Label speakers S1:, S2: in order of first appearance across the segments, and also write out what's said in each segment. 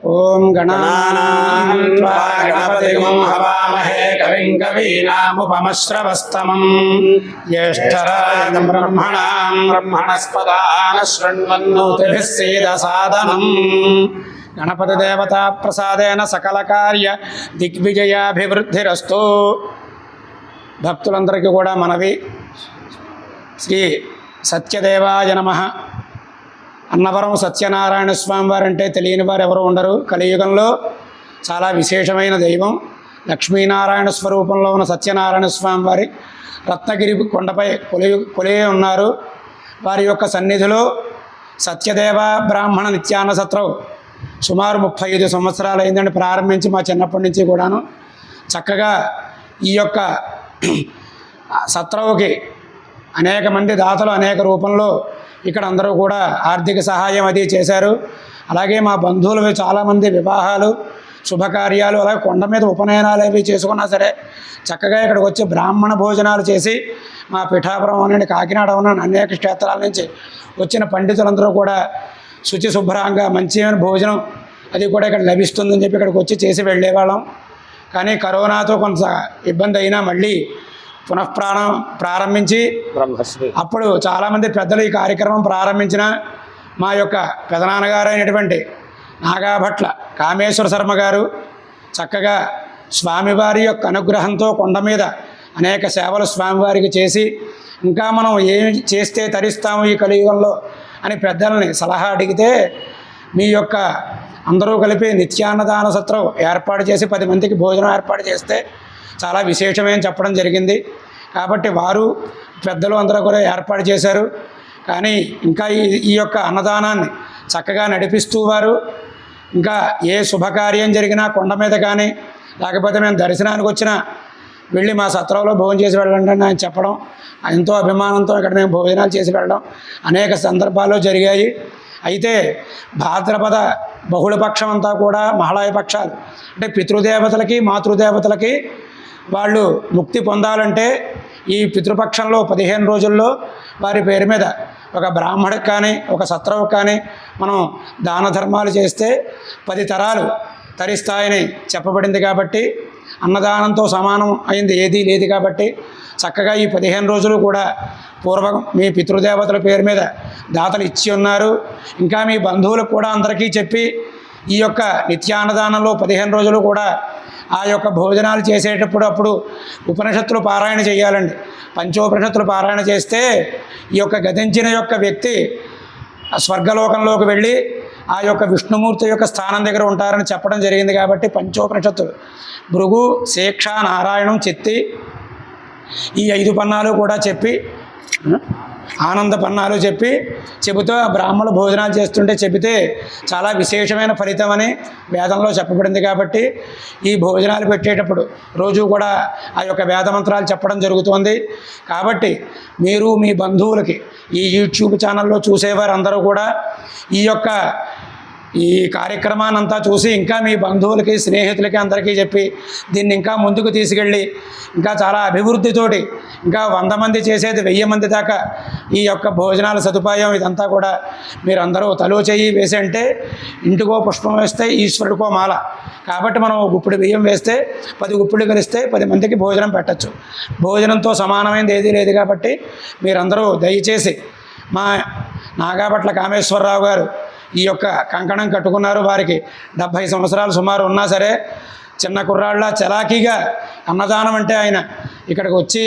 S1: ఓం గణానాం త్వా గణపతిం హవామహే కవిం కవీనాముపమశ్రవస్తమం జ్యేష్ఠరాజం బ్రహ్మణాం బ్రహ్మణస్పదాన శృణ్వన్నోతిభిः సేదసాదనం. గణపతి దేవతా ప్రసాదేన సకల కార్య దిగ్విజయాభివృద్ధిరస్తు. భక్తులందరికీ కూడా మనవి. శ్రీ సత్యదేవాయ నమః. అన్నవరం సత్యనారాయణ స్వామి వారంటే తెలియని వారు ఎవరు ఉండరు. కలియుగంలో చాలా విశేషమైన దైవం. లక్ష్మీనారాయణ స్వరూపంలో ఉన్న సత్యనారాయణ స్వామి వారి రత్నగిరి కొండపై కొలియ ఉన్నారు. వారి యొక్క సన్నిధిలో సత్యదేవ బ్రాహ్మణ నిత్యాన్న సత్రం సుమారు 35 సంవత్సరాలు అయిందండి ప్రారంభించి. మా చిన్నప్పటి నుంచి కూడాను చక్కగా ఈ యొక్క సత్రంకి అనేక మంది దాతలు అనేక రూపంలో ఇక్కడ అందరూ కూడా ఆర్థిక సహాయం అది చేశారు. అలాగే మా బంధువులు చాలామంది వివాహాలు శుభకార్యాలు అలాగే కొండ మీద ఉపనయనాలు అవి చేసుకున్నా సరే చక్కగా ఇక్కడికి వచ్చి బ్రాహ్మణ భోజనాలు చేసి మా పిఠాపురం అనండి కాకినాడ ఉన్న అనేక క్షేత్రాల నుంచి వచ్చిన పండితులందరూ కూడా శుచి శుభ్రంగా మంచిగా భోజనం అది కూడా ఇక్కడ లభిస్తుందని చెప్పి ఇక్కడికి వచ్చి చేసి వెళ్ళేవాళ్ళం. కానీ కరోనాతో కొంత ఇబ్బంది అయినా మళ్ళీ ప్రారంభించి అప్పుడు చాలామంది పెద్దలు ఈ కార్యక్రమం ప్రారంభించిన మా యొక్క పెదనాన్నగారు అయినటువంటి నాగాభట్ల కామేశ్వర శర్మ గారు చక్కగా స్వామివారి యొక్క అనుగ్రహంతో కొండ మీద అనేక సేవలు స్వామివారికి చేసి ఇంకా మనం ఏమి చేస్తే తరిస్తాము ఈ కలియుగంలో అని పెద్దల్ని సలహా అడిగితే మీ యొక్క అందరూ కలిపి నిత్యాన్నదాన సత్రం ఏర్పాటు చేసి 10 మందికి భోజనం ఏర్పాటు చేస్తే చాలా విశేషమని చెప్పడం జరిగింది. కాబట్టి వారు పెద్దలు అందరూ కూడా ఏర్పాటు చేశారు. కానీ ఇంకా ఈ యొక్క అన్నదానాన్ని చక్కగా నడిపిస్తూ వారు ఇంకా ఏ శుభకార్యం జరిగినా కొండ మీద కానీ లేకపోతే మేము దర్శనానికి వచ్చినా వెళ్ళి మా సత్రంలో భోజనం చేసి వెళ్ళండి అని ఆయన చెప్పడం, ఎంతో అభిమానంతో ఇక్కడ మేము భోజనాలు చేసి వెళ్ళడం అనేక సందర్భాల్లో జరిగాయి. అయితే భాద్రపద బహుళపక్షం అంతా కూడా మహాళయ పక్షాలు అంటే పితృదేవతలకి మాతృదేవతలకి వాళ్ళు ముక్తి పొందాలంటే ఈ పితృపక్షంలో 15 రోజుల్లో వారి పేరు మీద ఒక బ్రాహ్మడికి కానీ ఒక సత్రవుకి కానీ మనం దాన ధర్మాలు చేస్తే 10 తరాలు తరిస్తాయని చెప్పబడింది. కాబట్టి అన్నదానంతో సమానం అయింది ఏదీ లేదు. కాబట్టి చక్కగా ఈ 15 రోజులు కూడా పూర్వం మీ పితృదేవతల పేరు మీద దాతలు ఇచ్చి ఉన్నారు. ఇంకా మీ బంధువులకు కూడా అందరికీ చెప్పి ఈ యొక్క నిత్యాన్నదానంలో 15 రోజులు కూడా ఆ యొక్క భోజనాలు చేసేటప్పుడు అప్పుడు ఉపనిషత్తులు పారాయణ చేయాలండి. పంచోపనిషత్తులు పారాయణ చేస్తే ఈ యొక్క గతించిన యొక్క వ్యక్తి స్వర్గలోకంలోకి వెళ్ళి ఆ యొక్క విష్ణుమూర్తి యొక్క స్థానం దగ్గర ఉంటారని చెప్పడం జరిగింది. కాబట్టి పంచోపనిషత్తులు భృగు శేక్ష నారాయణం చిత్తి ఈ 5 పన్నాలు కూడా చెప్పి ఆనంద పన్నాలు చెబుతూ ఆ బ్రాహ్మణులు భోజనాలు చేస్తుంటే చెబితే చాలా విశేషమైన ఫలితం అని వేదంలో చెప్పబడింది. కాబట్టి ఈ భోజనాలు పెట్టేటప్పుడు రోజు కూడా ఆ యొక్క వేదమంత్రాలు చెప్పడం జరుగుతుంది. కాబట్టి మీరు మీ బంధువులకి ఈ యూట్యూబ్ ఛానల్లో చూసేవారు అందరూ కూడా ఈ కార్యక్రమాన్ని అంతా చూసి ఇంకా మీ బంధువులకి స్నేహితులకి అందరికీ చెప్పి దీన్ని ఇంకా ముందుకు తీసుకెళ్ళి ఇంకా చాలా అభివృద్ధితోటి ఇంకా 100 మంది చేసేది 1000 మంది దాకా ఈ యొక్క భోజనాల సదుపాయం ఇదంతా కూడా మీరందరూ తలో చెయ్యి వేసి అంటే ఇంటికో పుష్పం వేస్తే ఈశ్వరుడికో మాల. కాబట్టి మనం గుప్పిడి బియ్యం వేస్తే 10 గుప్పిళ్ళు కలిస్తే 10 మందికి భోజనం పెట్టచ్చు. భోజనంతో సమానమైనది ఏదీ లేదు. కాబట్టి మీరందరూ దయచేసి మా నాగాభట్ల కామేశ్వరరావు గారు ఈ యొక్క కంకణం కట్టుకున్నారు. వారికి 70 సంవత్సరాలు సుమారు ఉన్నా సరే చిన్న కుర్రాళ్ళ చలాకీగా అన్నదానం అంటే ఆయన ఇక్కడికి వచ్చి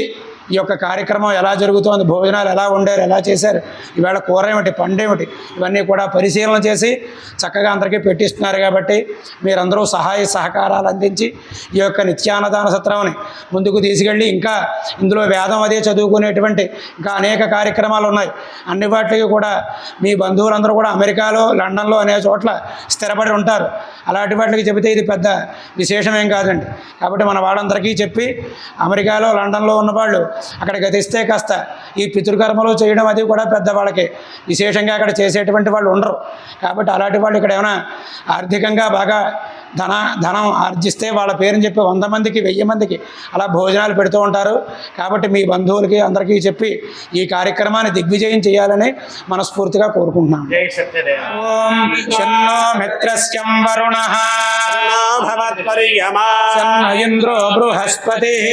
S1: ఈ యొక్క కార్యక్రమం ఎలా జరుగుతోంది, భోజనాలు ఎలా వండారు, ఎలా చేశారు, ఈవేళ కూర ఏమిటి, పండేమిటి, ఇవన్నీ కూడా పరిశీలన చేసి చక్కగా అందరికీ పెట్టిస్తున్నారు. కాబట్టి మీరందరూ సహాయ సహకారాలు అందించి ఈ యొక్క నిత్యాన్నదాన సత్రాన్ని ముందుకు తీసుకెళ్ళి ఇంకా ఇందులో వేదం అదే చదువుకునేటువంటి ఇంకా అనేక కార్యక్రమాలు ఉన్నాయి. అన్ని వాటికి కూడా మీ బంధువులందరూ కూడా అమెరికాలో లండన్లో అనే చోట్ల స్థిరపడి ఉంటారు. అలాంటి వాటికి చెబితే ఇది పెద్ద విశేషమేం కాదండి. కాబట్టి మన వాళ్ళందరికీ చెప్పి అమెరికాలో లండన్లో ఉన్నవాళ్ళు అక్కడికి తెస్తే కాస్త ఈ పితృకర్మలు చేయడం అది కూడా పెద్దవాళ్ళకి విశేషంగా అక్కడ చేసేటువంటి వాళ్ళు ఉండరు. కాబట్టి అలాంటి వాళ్ళు ఇక్కడ ఏమైనా ఆర్థికంగా బాగా ధనం ఆర్జిస్తే వాళ్ళ పేరుని చెప్పి 100 మందికి 1000 మందికి అలా భోజనాలు పెడుతూ ఉంటారు. కాబట్టి మీ బంధువులకి అందరికీ చెప్పి ఈ కార్యక్రమాన్ని దిగ్విజయం చేయాలని మనస్ఫూర్తిగా కోరుకుంటున్నాను. ఓం శన్నో మిత్రస్యం వరుణః
S2: భవత్పర్యమా
S1: శన్న ఇంద్రో బృహస్పతిః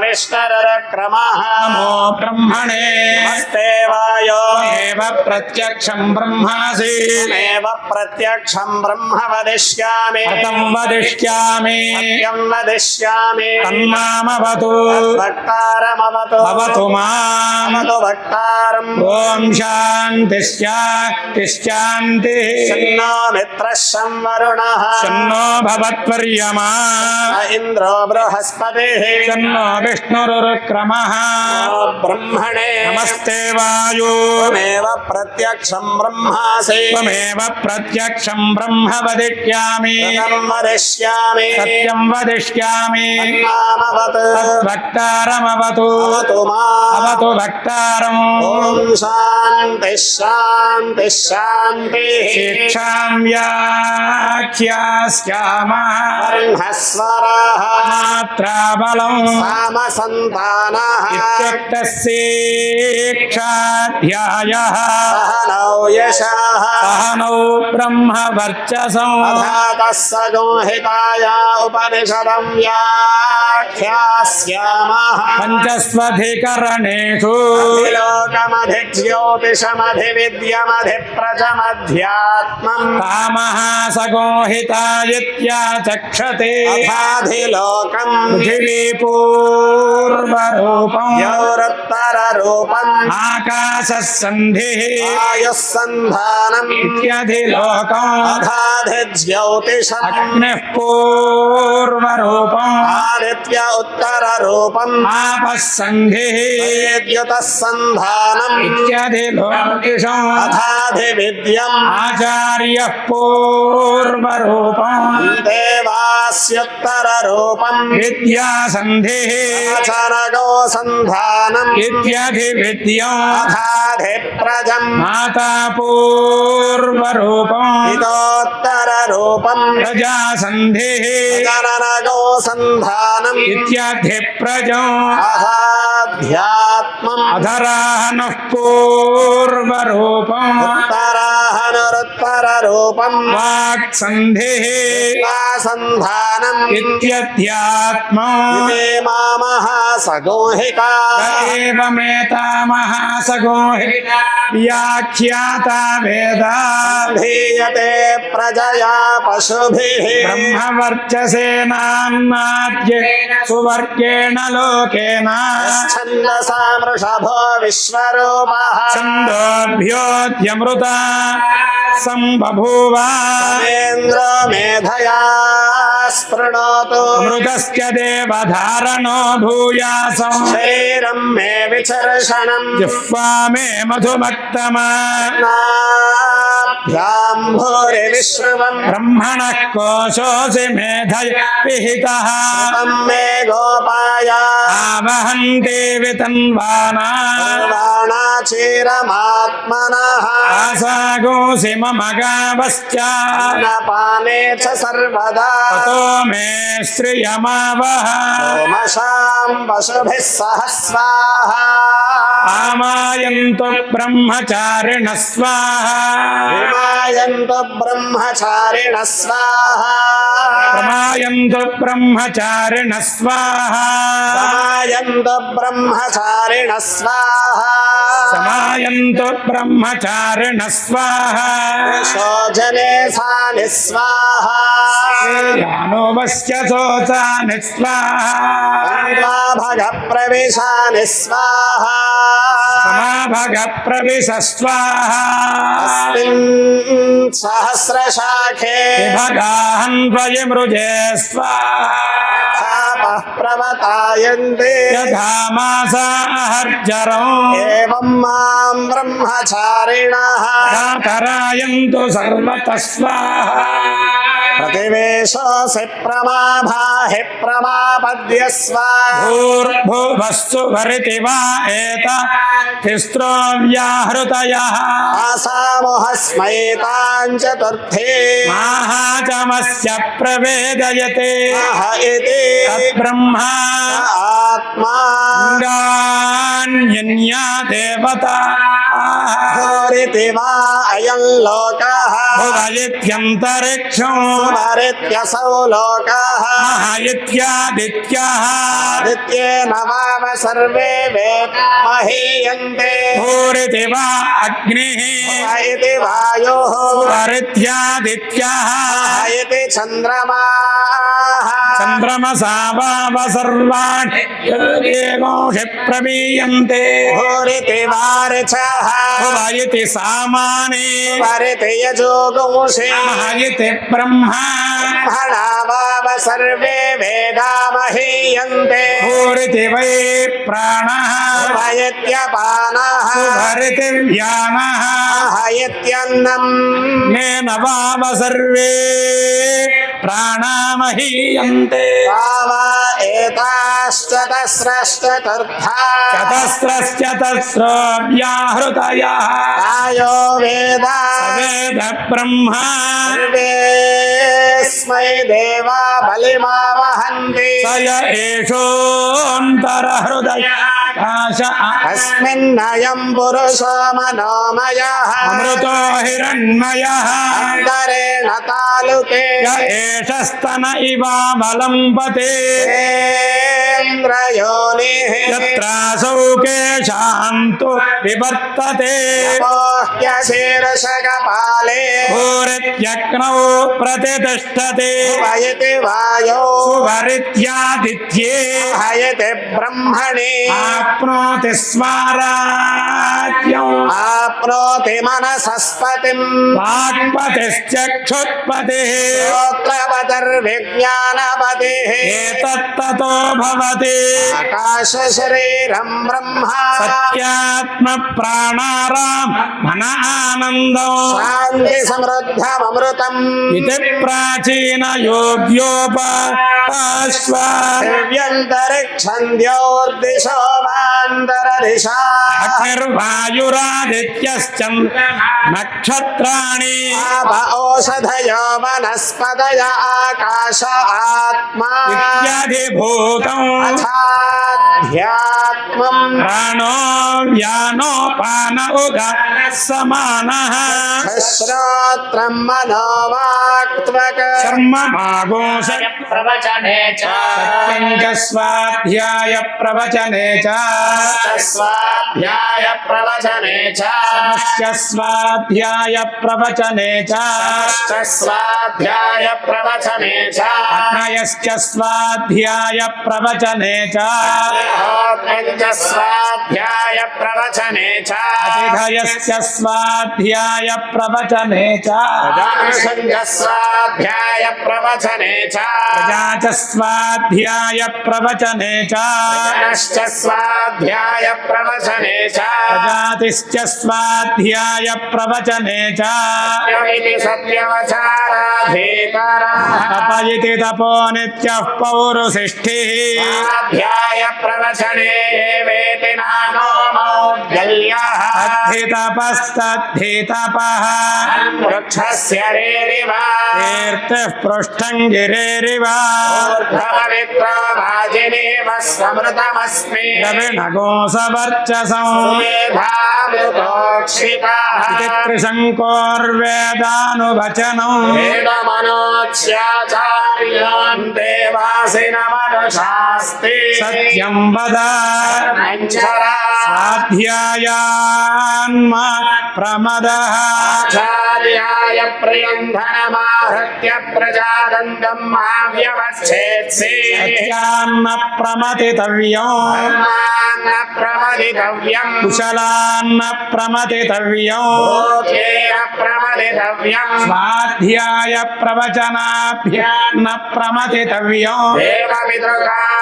S2: విష్ణురక్రమః
S1: నమో బ్రహ్మణే
S2: నమస్తే వాయో
S1: ఏవ ప్రత్యక్షం బ్రహ్మాసి
S2: మేవ ప్రత్యక్షం బ్రహ్మ వదిష్యామి
S1: అతం వదిష్యామి
S2: సత్యం వదిష్యామి
S1: తన్మామవతు
S2: భక్తారమవతు
S1: భవతు మాం
S2: అవతు భక్తారం
S1: ఓం శాంతి శాంతి
S2: శన్నో మిత్రశం వరుణః
S1: శన్నో భవత్పర్యమా
S2: ఇంద్రో బృహస్పతిః
S1: శన్నో విష్ణురుక్రమః
S2: బ్రహ్మణే
S1: నమస్తే వాయు
S2: త్వమేవ ప్రత్యక్షం బ్రహ్మాసి
S1: త్వమేవ ప్రత్యక్షం బ్రహ్మ వదిష్యామి
S2: సత్యం వదిష్యామి
S1: సత్యం వదిష్యామి
S2: తన్మామవతు
S1: భక్తారమవతు
S2: అవతు మాం
S1: అవతు భక్తారం
S2: ఓం శాంతి శాంతి శాంతి
S1: శిక్షాం వ్యాఖ్యాస్యామః
S2: వర్ణస్వరః
S1: మాత్రాబలం
S2: సామసంతానః
S1: ఇత్యుక్తశిక్షాధ్యాయః
S2: సహనౌ యశః
S1: సహనౌ బ్రహ్మవర్చసం
S2: అథాతः సగోహితాయ ఉపనిషదం వ్యాఖ్యాస్యామః
S1: పంచస్వధికరణేషు
S2: అధిలోకమధిజ్యోతిషమధివిద్యమధిప్రజమధ్యాత్మం
S1: కామః సగోహితాయిత్యాచక్షతే
S2: అథాధిలోకం
S1: పృథివీపూర్వరూపం
S2: యౌరుత్తరరూపం
S1: ఆకాశస్సంధిః
S2: ఆయుస్సంధానం
S1: ఇత్యధిలోకం
S2: అథాధిజ్యోతిషం
S1: అగ్నిః పూర్వరూపం
S2: ఆదిత్య ఉత్తరరూపం
S1: ఆపస్సంధిః
S2: విద్యుతస్సంధానం
S1: ఇత్యధిలోకిషం
S2: అథాధివిద్యం
S1: ఆచార్యః పూర్వరూపం
S2: దేవాస్యుత్తరరూపం
S1: విద్యాసంధిః
S2: ఆచరగో సంధానం
S1: ఇత్యధివిద్యం
S2: అథాధిప్రజం
S1: మాతా పూర్వరూపం
S2: ఇతోత్తరరూపం
S1: ప్రజాసంధిః
S2: జననగో సంధానం
S1: ఇత్యధిప్రజం
S2: అహాధ్యాత్మం
S1: అధరాహనః పూర్వరూపం
S2: ఉత్తరాహనురుత్తరరూపం
S1: వాక్సంధిః
S2: సంధానం
S1: ఇత్యధ్యాత్మం
S2: ఇమే మామః సగోహికా
S1: ఏవమేతామహాసగోహితా వ్యాఖ్యాతా వేద
S2: ధీయతే ప్రజయా పశుభిః
S1: బ్రహ్మవర్చసేనాన్నాద్యేన సువర్గేణ లోకేన
S2: ఛందసా వృషభో విశ్వరూపః
S1: ఛందోభ్యోద్యమృత సంబభూవ
S2: ఇంద్రో మేధయా స్పృణోతు
S1: అమృతస్య దేవధారణో భూయాసం
S2: శరీరం మే విచర్షణం
S1: జిహ్వా మే మధుమక్తమా
S2: నాభ్యాం భూరి విశ్రువం
S1: బ్రహ్మణః కోశోసి మేధయ పిహితః
S2: తం మే గోపాయ
S1: ఆవహంతే వితన్వానా
S2: సర్వాణాచీరమాత్మనః
S1: ఆసాగోసి మమ గావశ్చ
S2: పానే చ సర్వదా
S1: తతో మే శ్రియమావహ
S2: సోమశాం పశుభిः సహ స్వాహా
S1: ఆమాయంతు బ్రహ్మచారిణ స్వాహా
S2: విమాయంతు బ్రహ్మచారిణ స్వాహా
S1: ప్రమాయంతు బ్రహ్మచారిణ స్వాహా
S2: సమాయంతు బ్రహ్మచారిణ స్వాహా
S1: సమాయంతు బ్రహ్మచారిణ స్వాహా
S2: శోచనే సాని స్వాహా
S1: యానోవస్య శోచాని స్వాహా
S2: భగ ప్రవిశాని స్వాహా
S1: సమాభగ ప్రవిశ స్వాహా
S2: అస్మిన్ సహస్రశాఖే
S1: విభగాహన్వయమృజే స్వాహా
S2: తాపః ప్రవతాయంతే
S1: యథా మాసాహర్జరం
S2: ఏవం మాం బ్రహ్మచారిణః
S1: తరాయంతు సర్వతః స్వాహా
S2: ప్రతివేశోసి ప్రమాభాహి ప్రమాపద్యస్వ
S1: భూర్భువస్సు భరితి వా ఏత తిస్రో వ్యాహృతయః
S2: ఆసామోహస్మై తాం చతుర్థే
S1: మాహా वाचमस्य प्रवेदयते
S2: अह इति
S1: तद्ब्रह्मा
S2: आत्मा
S1: गान्यन्या देवता
S2: भूरिति वा अयं लोकः
S1: भुवयित्यन्तरिक्षं
S2: भूरित्यसौ लोकः
S1: महायित्यादित्याः
S2: आदित्येन वाव सर्वे वेदमहीयन्ते
S1: भूरिति वा अग्निः
S2: इति वायुः
S1: भूरित्यादित्याः
S2: इति चन्द्रमाः
S1: चन्द्रमसा वाव सर्वाणि एकोषि प्रवीयन्ते
S2: भूरिति वारिचः
S1: भुवयिति सामानि
S2: भूरिति यजोगुंषि
S1: महायिति ब्रह्मा
S2: ब्रह्मणा वाव सर्वे वेदामहीयन्ते
S1: भूरिति वै प्राणः
S2: भूरित्यपानः
S1: भरिति व्यानः
S2: हयत्यन्नम्
S1: येन वाव सर्वे प्राणामहीयन्ते
S2: भाव एताश्चतस्रश्चतुर्था
S1: चतस्रश्चतस्रो व्याहृतयः
S2: आयो वेद
S1: वेद ब्रह्मा
S2: सर्वेऽस्मै देवा बलिमावहन्ति
S1: स य एषोऽन्तरहृदयाकाश
S2: अस्मिन्नयं पुरुषो मनोमयः
S1: अमृतो हिरण्मयः
S2: अन्तरेण तालुके
S1: य एष स्तन इवावलम्बते
S2: इन्द्रयोनिः
S1: यत्रासौ केशान्तु विवर्तते
S2: शीर्षकपाले
S1: भूरित्यग्नौ प्रतिष्ठते
S2: हयति वायो
S1: सुभरित्यादित्ये
S2: हयति ब्रह्मणि
S1: आप्नोति स्वाराज्यम्
S2: आप्नोति मनसस्पतिम्
S1: वाक्पतिश्चक्षुत्पतिः
S2: श्रोत्रपतिर्विज्ञानपतिः
S1: एतत्ततो भवति
S2: आकाशशरीरं ब्रह्म
S1: सत्यात्मप्राणाराम मन आनन्दो
S2: शान्ति समृद्धममृतम्
S1: इति प्राचीनयोग्योपश्व
S2: दिव्यन्तरिक्षन्द्योर्दिशो मान्तरदिशा
S1: अग्निर्वायुरादित्यश्च नक्षत्राणि
S2: आप ओषधयो वनस्पतय आकाश आत्मा
S1: इत्यादिभूतम्
S2: अथाध्यात्मम्
S1: प्राणो व्यानो पान उग समानः
S2: श्रोत्रम् मनोवाक्त्वक
S1: कर्ममागोष
S3: प्रवचने च
S1: सत्यं च स्वाध्याय प्रवचने च
S2: स्वाध्याय प्रवचने च
S1: स्वाध्याय प्रवचने च
S2: स्वाध्याय प्रवचने च
S1: अग्नयश्च स्वाध्याय प्रवचने च
S2: स्वाध्याय प्रवचने च
S1: अतिथयश्च स्वाध्याय प्रवचने च
S2: स्वाध्याय प्रवचने च
S1: प्रजा च स्वाध्याय प्रवचने च
S2: स्वाध्याय प्रवचने च
S1: प्रजातिश्च स्वाध्याय प्रवचने च
S2: सत्यवचाराधीतरः
S1: तप इति तपो नित्यः पौरुषिष्ठिः
S2: स्वाध्याय प्रवचने वेति नानो मौद्गल्यः
S1: तद्धितपस्तद्धितपः
S2: वृक्षस्य रेरिव
S1: कीर्तिः पृष्ठं गिरेरिव
S2: ऊर्ध्वपवित्रो वाजिनीव समृतमस्मि
S1: रविणगोसवर्चसं
S2: मेधामृतोक्षितः
S1: इति त्रिशङ्कोर्वेदानुवचनम्
S2: वेदमनोच्याचार्यान् देवासिनमनुशास्ति
S1: सत्यं वद
S2: मञ्जरा
S1: स्वाध्यायान्मा प्रमदः
S2: आचार्याय प्रियन्धनमाहृत्य प्रजादन्तम् माव्यवच्छेत्सि
S1: सत्यान्न प्रमतितव्यम्
S2: न प्रमदितव्यम्
S1: कुशलान्न प्रमतितव्यम्
S2: लोकेन प्रमदितव्यम्
S1: स्वाध्याय प्रवचनाभ्यान्न प्रमतितव्यम्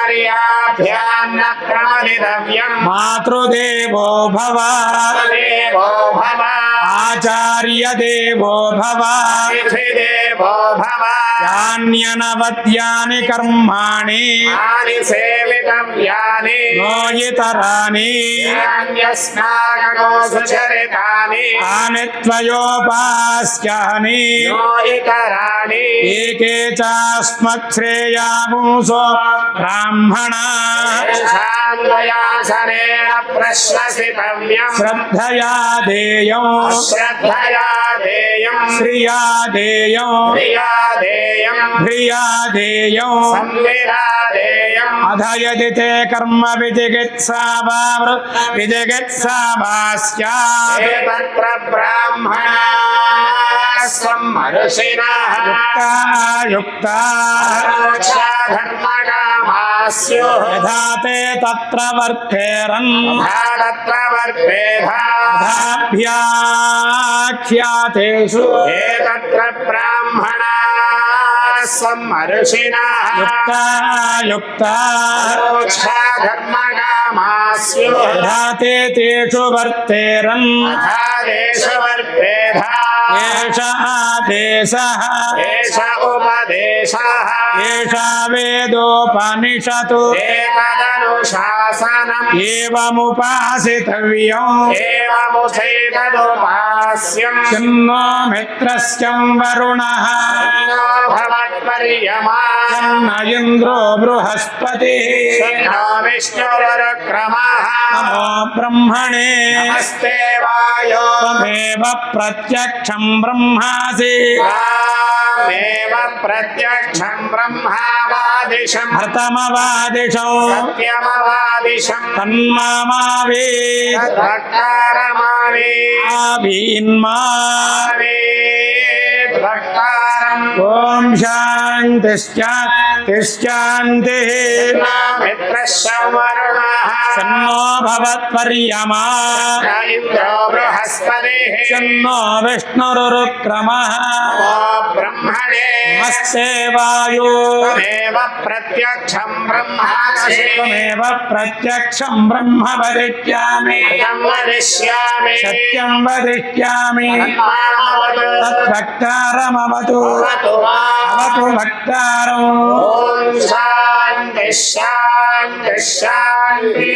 S2: देवपितृकार्याभ्याम् न प्रमदितव्यम्
S1: मातृदेवो भव
S2: देवो भव
S1: आचार्यदेवो भव
S2: अतिथिदेवो भव
S1: యాన్యనవద్యాని కర్మాణి
S2: యాని సేవితవ్యాని
S1: నోయితరాని
S2: యాన్యస్నాగో సుచరితాని
S1: తాని త్వయోపాస్యాని
S2: నో ఇతరాణి
S1: ఏకే చాస్మశ్రేయాగుంసో బ్రాహ్మణా
S2: శాంతయాసనేన ప్రశ్నసితవ్యం
S1: శ్రద్ధయా దేయం
S2: శ్రద్ధయా దేయం
S1: శ్రియా దేయం
S2: ప్రియా దేయం
S1: ధ్రియా దేయం
S2: సంవిరా దేయం
S1: అధయది తే కర్మ విజిగిత్సా వా స్యాత్
S2: తత్ర బ్రాహ్మణా మహర్షిణః
S1: యుక్తా
S2: ధర్మకామాస్యుః
S1: యథా తే తత్ర వర్తేరన్
S2: తత్ర వర్తేధా
S1: తథాభ్యాఖ్యాతేషు
S2: తత్ర బ్రాహ్మణా మహర్షిణః
S1: యుక్తా
S2: ధర్మకామాస్యుః
S1: యథా తే తేషు వర్తేరన్
S2: దేశు వర్తేధా
S1: ఏష ఆదేశః
S2: ఏష ఉపదేశః
S1: ఏషా వేదోపనిషతు
S2: ఏతదనుశాసనం
S1: ఏవముపాసితవ్యం
S2: ఏవముచైతదుపాస్యం
S1: చిన్నో మిత్రస్యం వరుణః
S2: నో భవత్పర్యమా
S1: చిన్న ఇంద్రో బృహస్పతి
S2: నో విష్ణురుక్రమః
S1: నమో బ్రహ్మణే
S2: నమస్తే వాయో
S1: త్వమేవ ప్రత్యక్షం బ్రహ్మాసి
S2: త్వామేవ ప్రత్యక్షం బ్రహ్మావాదిశం
S1: హతమవాదిశౌ
S2: సత్యమవాదిశం
S1: తన్మామావే
S2: భక్తారమావే
S1: ఆవీన్మా
S2: భక్తారం
S1: ఓం శాంతి
S2: మిత్రశవరుణః
S1: సన్నో భవత్పర్యమా
S2: ఇంద్రో బృహస్పతిః
S1: సన్నో విష్ణురుక్రమః
S2: ఓ బ్రహ్మణే
S1: నమస్తే వాయు
S2: త్వమేవ ప్రత్యక్షం బ్రహ్మాసి
S1: త్వమేవ ప్రత్యక్షం బ్రహ్మ వదిష్యామి
S2: సత్యం వదిష్యామి
S1: సత్యం వదిష్యామి
S2: తన్మామవతు
S1: తద్భక్తారమవతు
S2: భవతు మాం.
S1: అవతు భక్తారం
S2: ఓం శాంతి శాంతి శాంతి